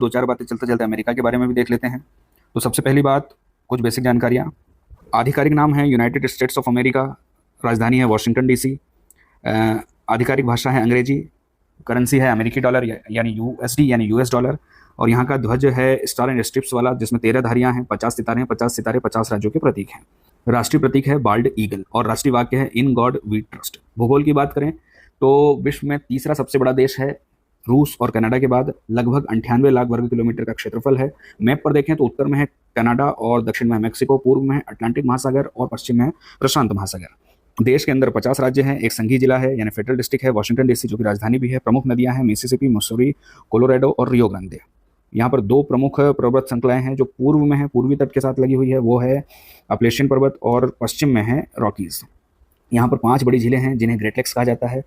दो चार बातें चलते चलते अमेरिका के बारे में भी देख लेते हैं। तो सबसे पहली बात, कुछ बेसिक जानकारियाँ। आधिकारिक नाम है यूनाइटेड स्टेट्स ऑफ अमेरिका, राजधानी है वॉशिंगटन डीसी, आधिकारिक भाषा है अंग्रेजी, करेंसी है अमेरिकी डॉलर यानी यूएसडी यानी यूएस डॉलर, और यहाँ का ध्वज है स्टार एंड स्ट्रिप्स वाला, जिसमें 13 धारियाँ हैं, 50 सितारे हैं, 50 सितारे 50 राज्यों के प्रतीक हैं। राष्ट्रीय प्रतीक है बाल्ड ईगल और राष्ट्रीय वाक्य है इन गॉड वी ट्रस्ट। भूगोल की बात करें तो विश्व में तीसरा सबसे बड़ा देश है, रूस और कनाडा के बाद लगभग 98 लाख वर्ग किलोमीटर का क्षेत्रफल है। मैप पर देखें तो उत्तर में है कनाडा और दक्षिण में है मैक्सिको, पूर्व में है अटलांटिक महासागर और पश्चिम में है प्रशांत महासागर। देश के अंदर 50 राज्य हैं, एक संघीय जिला है यानी फेडरल डिस्ट्रिक्ट है वॉशिंगटन डीसी, जो कि राजधानी भी है। प्रमुख नदियां हैं मिसिसिपी, मसूरी, कोलोराडो और रियो ग्रांडे। यहाँ पर दो प्रमुख पर्वत श्रृंखलाएं हैं जो पूर्व में है, पूर्वी तट के साथ लगी हुई है, वो है अपलेशियन पर्वत, और पश्चिम में है रॉकीज। यहाँ पर 5 बड़ी झीलें हैं जिन्हें ग्रेट लेक्स कहा जाता है,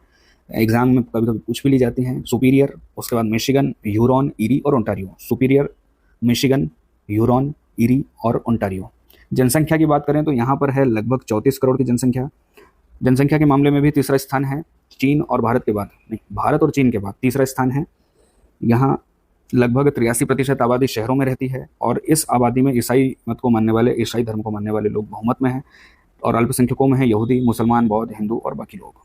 एग्जाम में कभी कभी पूछ भी ली जाती हैं। सुपीरियर, उसके बाद मिशिगन, ह्यूरॉन, ईरी और Ontario. Superior, Michigan, Huron, eerie और ओंटारियो। जनसंख्या की बात करें तो यहाँ पर है लगभग 34 करोड़ की जनसंख्या। जनसंख्या के मामले में भी तीसरा स्थान है, चीन और भारत के बाद नहीं, भारत और चीन के बाद तीसरा स्थान है। यहाँ लगभग 83% आबादी शहरों में रहती है और इस आबादी में ईसाई मत को मानने वाले, ईसाई धर्म को मानने वाले लोग बहुमत में हैं, और अल्पसंख्यकों में है यहूदी, मुसलमान, बौद्ध, हिंदू और बाकी लोग।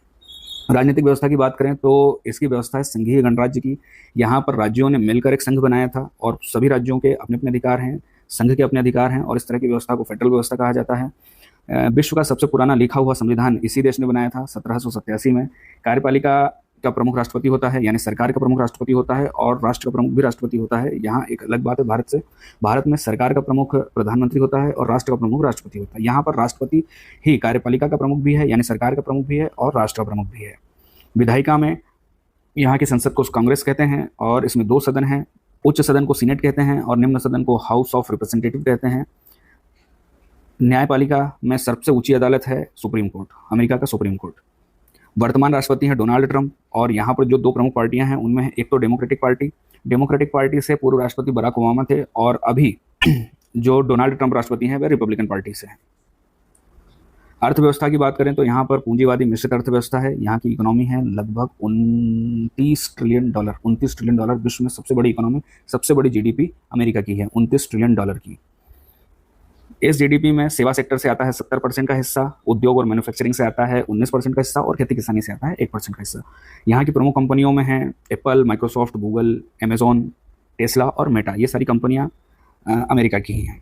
राजनीतिक व्यवस्था की बात करें तो इसकी व्यवस्था है संघीय गणराज्य की। यहाँ पर राज्यों ने मिलकर एक संघ बनाया था और सभी राज्यों के अपने अपने अधिकार हैं, संघ के अपने अधिकार हैं, और इस तरह की व्यवस्था को फेडरल व्यवस्था कहा जाता है। विश्व का सबसे पुराना लिखा हुआ संविधान इसी देश ने बनाया था 1787 में। कार्यपालिका का प्रमुख राष्ट्रपति होता है, यानी सरकार का प्रमुख राष्ट्रपति होता है, और राष्ट्र का प्रमुख भी राष्ट्रपति होता है। यहाँ एक अलग बात है भारत से, भारत में सरकार का प्रमुख प्रधानमंत्री होता है और राष्ट्र का प्रमुख राष्ट्रपति होता है। यहाँ पर राष्ट्रपति ही कार्यपालिका का प्रमुख भी है, यानी सरकार का प्रमुख भी है और राष्ट्र का प्रमुख भी है। विधायिका में यहाँ की संसद को कांग्रेस कहते हैं और इसमें 2 सदन हैं। उच्च सदन को सीनेट कहते हैं और निम्न सदन को हाउस ऑफ रिप्रेजेंटेटिव कहते हैं। न्यायपालिका में सबसे ऊंची अदालत है सुप्रीम कोर्ट, अमेरिका का सुप्रीम कोर्ट। वर्तमान राष्ट्रपति हैं डोनाल्ड ट्रंप, और यहाँ पर जो 2 प्रमुख पार्टियां हैं उनमें है एक तो डेमोक्रेटिक पार्टी से पूर्व राष्ट्रपति बराक ओबामा थे, और अभी जो डोनाल्ड ट्रंप राष्ट्रपति हैं वे रिपब्लिकन पार्टी से हैं। अर्थव्यवस्था की बात करें तो यहाँ पर पूंजीवादी मिश्रित अर्थव्यवस्था है। यहाँ की इकोनॉमी है लगभग $29 ट्रिलियन। विश्व में सबसे बड़ी इकोनॉमी, सबसे बड़ी जीडीपी अमेरिका की है, $29 ट्रिलियन की। इस जीडीपी में सेवा सेक्टर से आता है 70% का हिस्सा, उद्योग और मैन्युफैक्चरिंग से आता है 19% का हिस्सा, और खेती किसानी से आता है 1% का हिस्सा। यहाँ की प्रमुख कंपनियों में है Apple, Microsoft, Google, Amazon, Tesla और मेटा। ये सारी कंपनियाँ अमेरिका की ही हैं।